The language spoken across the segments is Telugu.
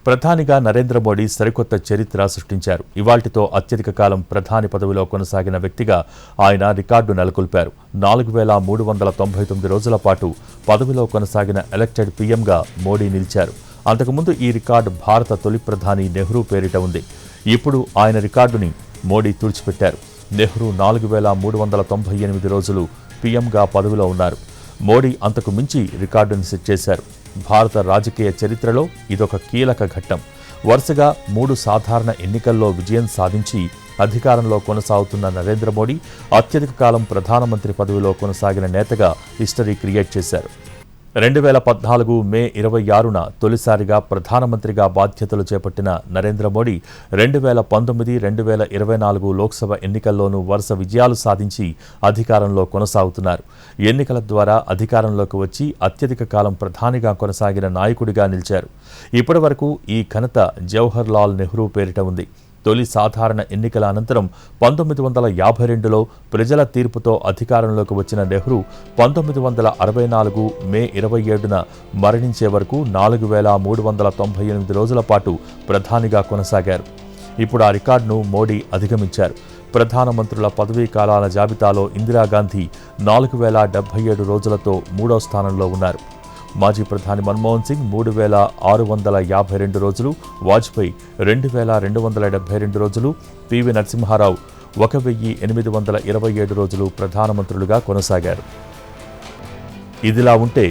ప్రధానిగా నరేంద్ర మోడీ సరికొత్త చరిత్ర సృష్టించారు. ఇవాళ్టితో అత్యధిక కాలం ప్రధాని పదవిలో కొనసాగిన వ్యక్తిగా ఆయన రికార్డు నెలకొల్పారు. 4399 రోజుల పాటు పదవిలో కొనసాగిన ఎలక్టెడ్ పీఎంగా మోడీ నిలిచారు. అంతకుముందు ఈ రికార్డు భారత తొలి ప్రధాని నెహ్రూ పేరిట ఉంది. ఇప్పుడు ఆయన రికార్డుని మోడీ తుడిచిపెట్టారు. నెహ్రూ 4398 రోజులు పీఎంగా పదవిలో ఉన్నారు. మోడీ అంతకు మించి రికార్డును సెట్ చేశారు. భారత రాజకీయ చరిత్రలో ఇదొక కీలక ఘట్టం. వరుసగా 3 సాధారణ ఎన్నికల్లో విజయం సాధించి అధికారంలో కొనసాగుతున్న నరేంద్ర మోడీ అత్యధిక కాలం ప్రధానమంత్రి పదవిలో కొనసాగిన నేతగా హిస్టరీ క్రియేట్ చేశారు. 2014 మే 26న తొలిసారిగా ప్రధానమంత్రిగా బాధ్యతలు చేపట్టిన నరేంద్ర మోడీ 2019, 2024 లోక్సభ ఎన్నికల్లోనూ వరుస విజయాలు సాధించి అధికారంలో కొనసాగుతున్నారు. ఎన్నికల ద్వారా అధికారంలోకి వచ్చి అత్యధిక కాలం ప్రధానిగా కొనసాగిన నాయకుడిగా నిలిచారు. ఇప్పటివరకు ఈ ఘనత జవహర్ లాల్ నెహ్రూ పేరిట ఉంది. తొలి సాధారణ ఎన్నికల అనంతరం 1952లో ప్రజల తీర్పుతో అధికారంలోకి వచ్చిన నెహ్రూ 1964 మే 27న మరణించే వరకు 4398 రోజుల పాటు ప్రధానిగా కొనసాగారు. ఇప్పుడు ఆ రికార్డును మోడీ అధిగమించారు. ప్రధానమంత్రుల పదవీ కాలాల జాబితాలో ఇందిరాగాంధీ 4077 రోజులతో 3వ స్థానంలో ఉన్నారు. మాజీ ప్రధాని మన్మోహన్ సింగ్ 3652 రోజులు, వాజ్పేయి 2272 రోజులు, పివి నరసింహారావు 1827 రోజులు ప్రధానమంత్రులుగా కొనసాగారు. ఇదిలా ఉంటే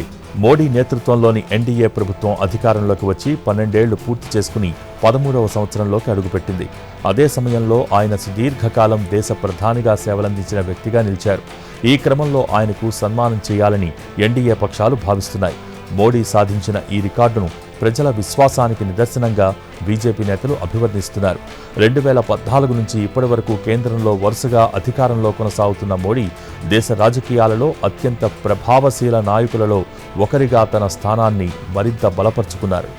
మోడీ నేతృత్వంలోని ఎన్డీఏ ప్రభుత్వం అధికారంలోకి వచ్చి 12 ఏళ్లు పూర్తి చేసుకుని 13వ సంవత్సరంలోకి అడుగుపెట్టింది. అదే సమయంలో ఆయన సుదీర్ఘకాలం దేశ ప్రధానిగా సేవలందించిన వ్యక్తిగా నిలిచారు. ఈ క్రమంలో ఆయనకు సన్మానం చేయాలని ఎన్డీఏ పక్షాలు భావిస్తున్నాయి. మోడీ సాధించిన ఈ రికార్డును ప్రజల విశ్వాసానికి నిదర్శనంగా బీజేపీ నేతలు అభివర్ణిస్తున్నారు. 2014 నుంచి ఇప్పటి వరకు కేంద్రంలో వరుసగా అధికారంలో కొనసాగుతున్న మోడీ దేశ రాజకీయాలలో అత్యంత ప్రభావశీల నాయకులలో ఒకరిగా తన స్థానాన్ని మరింత బలపరుచుకున్నారు.